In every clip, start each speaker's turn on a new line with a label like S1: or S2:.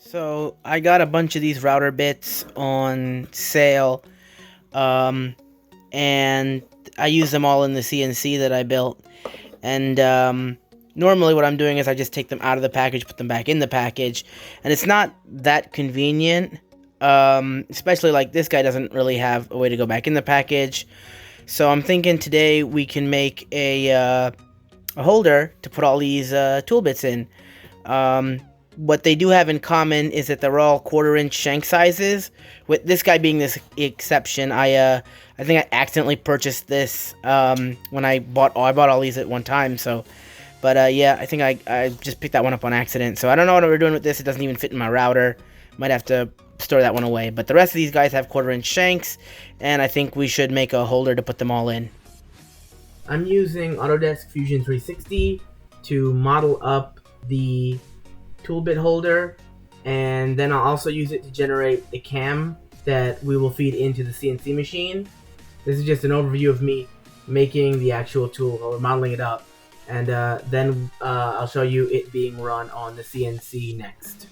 S1: So I got a bunch of these router bits on sale, um, and I use them all in the CNC that I built. And normally what I'm doing is I just take them out of the package, put them back in the package, and it's not that convenient. Especially like this guy doesn't really have a way to go back in the package. So I'm thinking today we can make a holder to put all these tool bits in. Um, what they do have in common is that they're all 1/4 inch shank sizes. With this guy being this exception, I think I accidentally purchased this when I bought all these at one time. So, but yeah, I think I just picked that one up on accident. So I don't know what we're doing with this. It doesn't even fit in my router. Might have to store that one away. But the rest of these guys have 1/4 inch shanks, and I think we should make a holder to put them all in. I'm using Autodesk Fusion 360 to model up the tool bit holder, and then I'll also use it to generate a cam that we will feed into the CNC machine. This is just an overview of me making the actual tool or modeling it up, and then I'll show you it being run on the CNC next.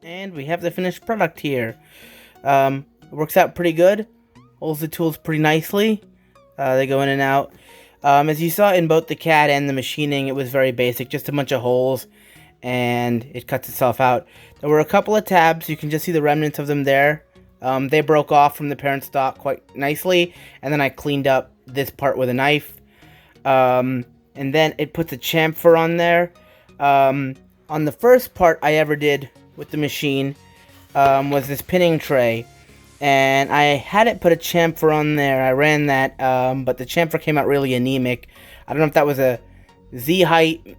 S1: And we have the finished product here. It works out pretty good. Holds the tools pretty nicely. They go in and out. As you saw in both the CAD and the machining, it was very basic, just a bunch of holes, and it cuts itself out. There were a couple of tabs. You can just see the remnants of them there. They broke off from the parent stock quite nicely, and then I cleaned up this part with a knife. And then it puts a chamfer on there. On the first part I ever did with the machine was this pinning tray, and I had it put a chamfer on there. I ran that, but the chamfer came out really anemic. I don't know if that was a Z-height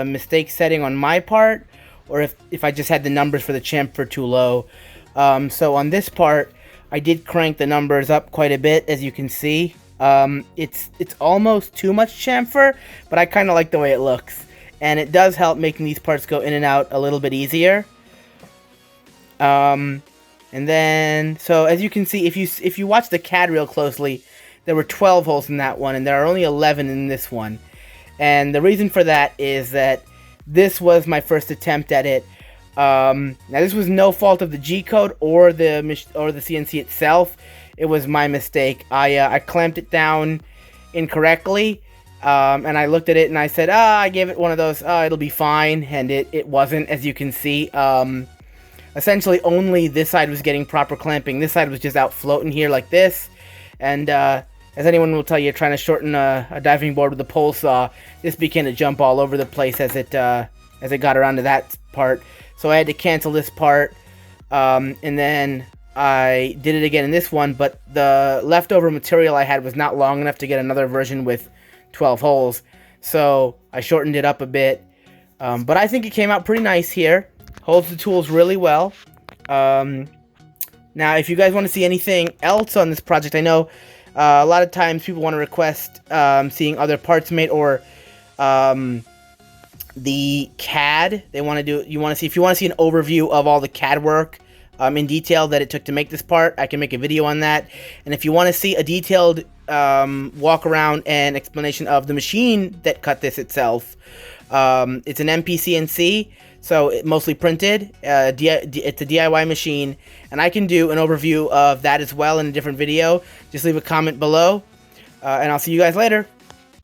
S1: mistake setting on my part, or if I just had the numbers for the chamfer too low. So on this part, I did crank the numbers up quite a bit, as you can see. It's almost too much chamfer, but I kind of like the way it looks, and it does help making these parts go in and out a little bit easier. And then, so as you can see, if you watch the CAD real closely, there were 12 holes in that one, and there are only 11 in this one. And the reason for that is that this was my first attempt at it. Now this was no fault of the G-code or the CNC itself. It was my mistake. I clamped it down incorrectly, and I looked at it and I said, I gave it one of those, it'll be fine, and it wasn't, as you can see. Essentially only this side was getting proper clamping. This side was just out floating here like this. And as anyone will tell you, trying to shorten a diving board with a pole saw, this began to jump all over the place as it got around to that part. So I had to cancel this part, and then I did it again in this one, but the leftover material I had was not long enough to get another version with 12 holes. So I shortened it up a bit, but I think it came out pretty nice here. Holds the tools really well. Now, if you guys want to see anything else on this project, I know a lot of times people want to request seeing other parts made, or the CAD. They want to do. If you want to see an overview of all the CAD work in detail that it took to make this part, I can make a video on that. And if you want to see a detailed walk around and explanation of the machine that cut this itself, it's an MP-CNC. So it mostly printed. It's a DIY machine, and I can do an overview of that as well in a different video. Just leave a comment below, and I'll see you guys later.